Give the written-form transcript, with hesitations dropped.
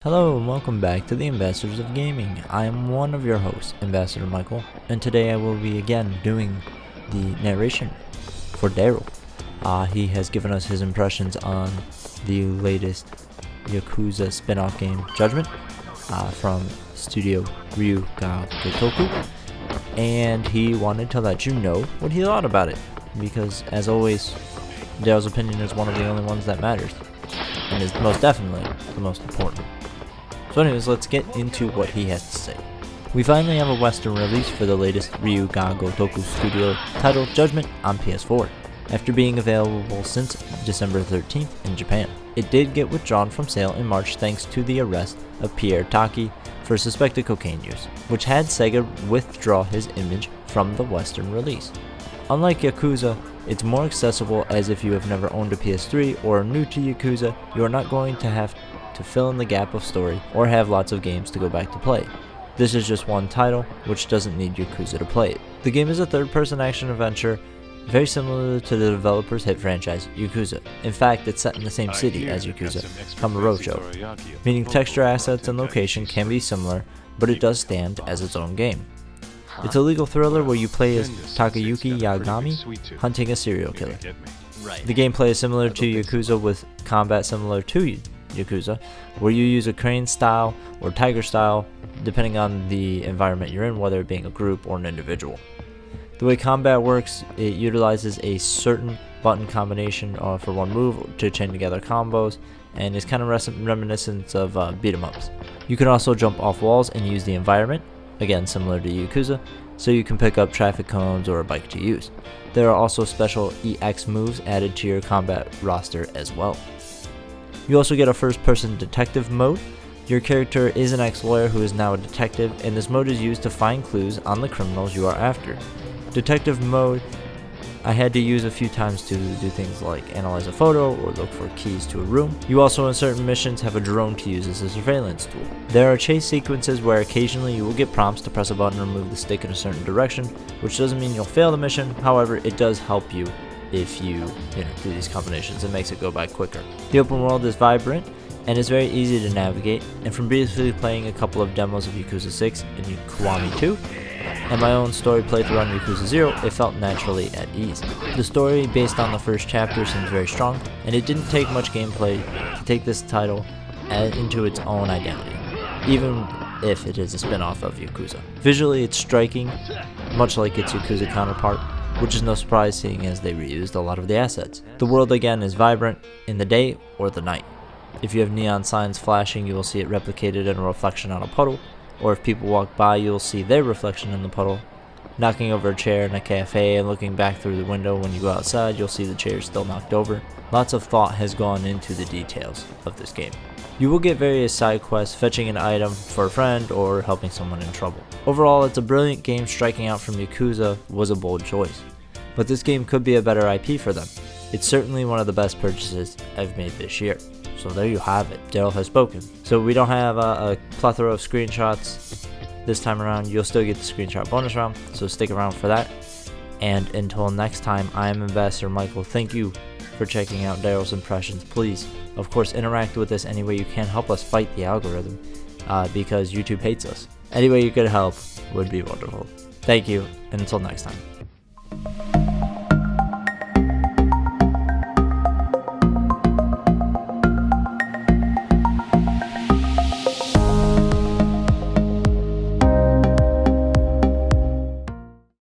Hello and welcome back to the Ambassadors of Gaming. I am one of your hosts, Ambassador Michael, and today I will be again doing the narration for Darrell. He has given us his impressions on the latest Yakuza spin-off game, Judgment, from Studio Ryu Ga Gotoku, and he wanted to let you know what he thought about it, because as always, Darrell's opinion is one of the only ones that matters, and is most definitely the most important. So anyways, let's get into what he has to say. We finally have a Western release for the latest Ryu Ga Gotoku studio titled Judgment on PS4, after being available since December 13th in Japan. It did get withdrawn from sale in March thanks to the arrest of Pierre Taki for suspected cocaine use, which had Sega withdraw his image from the Western release. Unlike Yakuza, it's more accessible, as if you have never owned a PS3 or are new to Yakuza, you are not going to have to fill in the gap of story or have lots of games to go back to play. This is just one title, which doesn't need Yakuza to play it. The game is a third-person action adventure, very similar to the developer's hit franchise, Yakuza. In fact, it's set in the same city as Yakuza, Kamurocho, meaning texture, assets, and location can be similar, but it does stand as its own game. It's a legal thriller where you play as Takayuki Yagami, hunting a serial killer. The gameplay is similar to Yakuza, with combat similar to Yakuza, where you use a crane style or tiger style, depending on the environment you're in, whether it being a group or an individual. The way combat works, it utilizes a certain button combination for one move to chain together combos, and is kind of reminiscent of beat 'em ups. You can also jump off walls and use the environment, again similar to Yakuza, so you can pick up traffic cones or a bike to use. There are also special EX moves added to your combat roster as well. You also get a first-person detective mode. Your character is an ex-lawyer who is now a detective, and this mode is used to find clues on the criminals you are after. Detective mode I had to use a few times to do things like analyze a photo or look for keys to a room. You also in certain missions have a drone to use as a surveillance tool. There are chase sequences where occasionally you will get prompts to press a button or move the stick in a certain direction, which doesn't mean you'll fail the mission. However, it does help you if you do these combinations. It makes it go by quicker. The open world is vibrant and is very easy to navigate, and from briefly playing a couple of demos of Yakuza 6 and Kiwami 2, and my own story playthrough on Yakuza 0, it felt naturally at ease. The story based on the first chapter seems very strong, and it didn't take much gameplay to take this title into its own identity, even if it is a spin-off of Yakuza. Visually it's striking, much like its Yakuza counterpart, which is no surprise seeing as they reused a lot of the assets. The world again is vibrant in the day or the night. If you have neon signs flashing, you will see it replicated in a reflection on a puddle, or if people walk by, you'll see their reflection in the puddle. Knocking over a chair in a cafe and looking back through the window when you go outside, you'll see the chair still knocked over. Lots of thought has gone into the details of this game. You will get various side quests, fetching an item for a friend or helping someone in trouble. Overall, it's a brilliant game. Striking out from Yakuza was a bold choice, but this game could be a better IP for them. It's certainly one of the best purchases I've made this year. So there you have it. Darrell has spoken. So we don't have a plethora of screenshots this time around. You'll still get the screenshot bonus round, so stick around for that. And until next time, I am Ambassador Michael. Thank you for checking out Darrell's impressions. Please, of course, interact with us any way you can. Help us fight the algorithm, because YouTube hates us. Any way you could help would be wonderful. Thank you, and until next time.